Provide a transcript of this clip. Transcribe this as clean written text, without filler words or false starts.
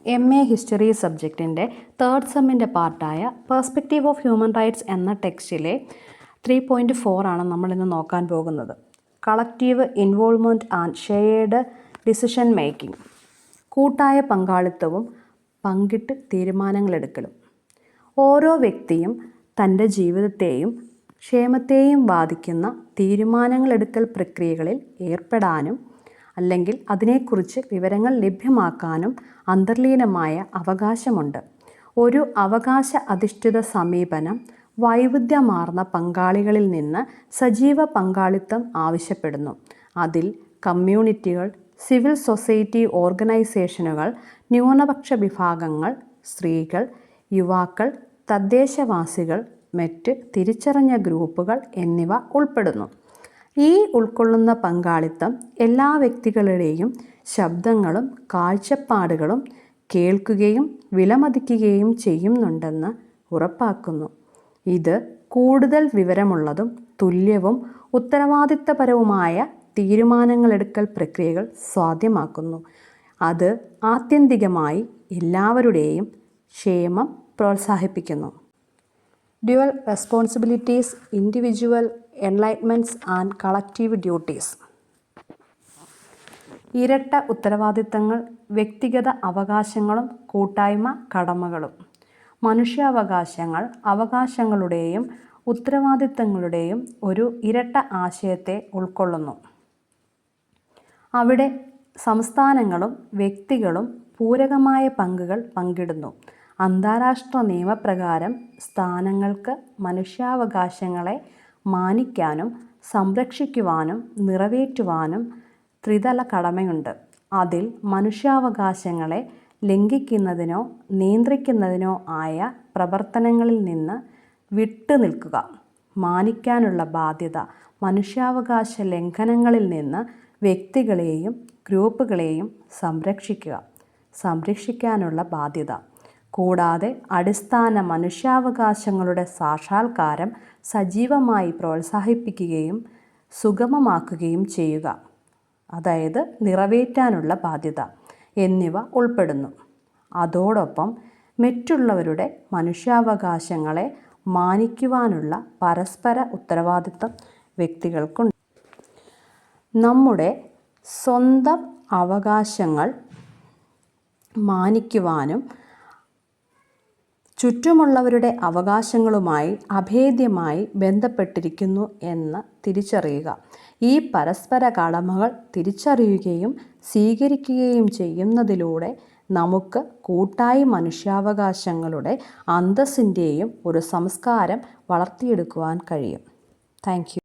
MA history സബ്ജക്റ്റിൻ്റെ third സെമ്മിൻ്റെ പാർട്ടായ പെർസ്പെക്റ്റീവ് ഓഫ് ഹ്യൂമൻ റൈറ്റ്സ് എന്ന ടെക്സ്റ്റിലെ 3.4 ആണ് നമ്മളിന്ന് നോക്കാൻ പോകുന്നത്. Collective involvement and shared decision making. കൂട്ടായ പങ്കാളിത്തവും പങ്കിട്ട് തീരുമാനങ്ങളെടുക്കലും. ഓരോ വ്യക്തിയും തൻ്റെ ജീവിതത്തെയും ക്ഷേമത്തെയും ബാധിക്കുന്ന തീരുമാനങ്ങളെടുക്കൽ പ്രക്രിയകളിൽ ഏർപ്പെടാനും അല്ലെങ്കിൽ അതിനെക്കുറിച്ച് വിവരങ്ങൾ ലഭ്യമാക്കാനും അന്തർലീനമായ അവകാശമുണ്ട്. ഒരു അവകാശ അധിഷ്ഠിത സമീപനം വൈവിധ്യമാർന്ന പങ്കാളികളിൽ നിന്ന് സജീവ പങ്കാളിത്തം ആവശ്യപ്പെടുന്നു. അതിൽ കമ്മ്യൂണിറ്റികൾ, സിവിൽ സൊസൈറ്റി ഓർഗനൈസേഷനുകൾ, ന്യൂനപക്ഷ വിഭാഗങ്ങൾ, സ്ത്രീകൾ, യുവാക്കൾ, തദ്ദേശവാസികൾ, മറ്റ് തിരിച്ചറിഞ്ഞ ഗ്രൂപ്പുകൾ എന്നിവ ഉൾപ്പെടുന്നു. ഈ ഉൾക്കൊള്ളുന്ന പങ്കാളിത്തം എല്ലാ വ്യക്തികളുടെയും ശബ്ദങ്ങളും കാഴ്ചപ്പാടുകളും കേൾക്കുകയും വിലമതിക്കുകയും ചെയ്യുന്നുണ്ടെന്ന് ഉറപ്പാക്കുന്നു. ഇത് കൂടുതൽ വിവരമുള്ളതും തുല്യവും ഉത്തരവാദിത്തപരവുമായ തീരുമാനങ്ങളെടുക്കൽ പ്രക്രിയകൾ സാധ്യമാക്കുന്നു. അത് ആത്യന്തികമായി എല്ലാവരുടെയും ക്ഷേമം പ്രോത്സാഹിപ്പിക്കുന്നു. Dual responsibilities, individual enlightenments and collective duties. ഇരട്ട ഉത്തരവാദിത്തങ്ങൾ, വ്യക്തിഗത അവകാശങ്ങളും കൂട്ടായ്മ കടമകളും. മനുഷ്യാവകാശങ്ങൾ അവകാശങ്ങളുടെയും ഉത്തരവാദിത്തങ്ങളുടെയും ഒരു ഇരട്ട ആശയത്തെ ഉൾക്കൊള്ളുന്നു. അവിടെ സംസ്ഥാനങ്ങളും വ്യക്തികളും പൂരകമായ പങ്കുകൾ പങ്കിടുന്നു. അന്താരാഷ്ട്ര നിയമപ്രകാരം സ്ഥാനങ്ങൾക്ക് മനുഷ്യാവകാശങ്ങളെ മാനിക്കാനും സംരക്ഷിക്കുവാനും നിറവേറ്റുവാനും ത്രിതല കടമയുണ്ട്. അതിൽ മനുഷ്യാവകാശങ്ങളെ ലംഘിക്കുന്നതിനോ നിയന്ത്രിക്കുന്നതിനോ ആയ പ്രവർത്തനങ്ങളിൽ നിന്ന് വിട്ടുനിൽക്കുക, മാനിക്കാനുള്ള ബാധ്യത, മനുഷ്യാവകാശ ലംഘനങ്ങളിൽ നിന്ന് വ്യക്തികളെയും ഗ്രൂപ്പുകളെയും സംരക്ഷിക്കാനുള്ള ബാധ്യത, കൂടാതെ അടിസ്ഥാന മനുഷ്യാവകാശങ്ങളുടെ സാക്ഷാത്കാരം സജീവമായി പ്രോത്സാഹിപ്പിക്കുകയും സുഗമമാക്കുകയും ചെയ്യുക, അതായത് നിറവേറ്റാനുള്ള ബാധ്യത എന്നിവ ഉൾപ്പെടുന്നു. അതോടൊപ്പം മറ്റുള്ളവരുടെ മനുഷ്യാവകാശങ്ങളെ മാനിക്കുവാനുള്ള പരസ്പര ഉത്തരവാദിത്തം വ്യക്തികൾക്കുണ്ട്. നമ്മുടെ സ്വന്തം അവകാശങ്ങൾ മാനിക്കുവാനും ചുറ്റുമുള്ളവരുടെ അവകാശങ്ങളുമായി അഭേദ്യമായി ബന്ധപ്പെട്ടിരിക്കുന്നു എന്ന് തിരിച്ചറിയുക. ഈ പരസ്പര കടമകൾ തിരിച്ചറിയുകയും സ്വീകരിക്കുകയും ചെയ്യുന്നതിലൂടെ നമുക്ക് കൂട്ടായി മനുഷ്യാവകാശങ്ങളുടെ അന്തസ്സിൻ്റെയും ഒരു സംസ്കാരം വളർത്തിയെടുക്കുവാൻ കഴിയും. Thank you.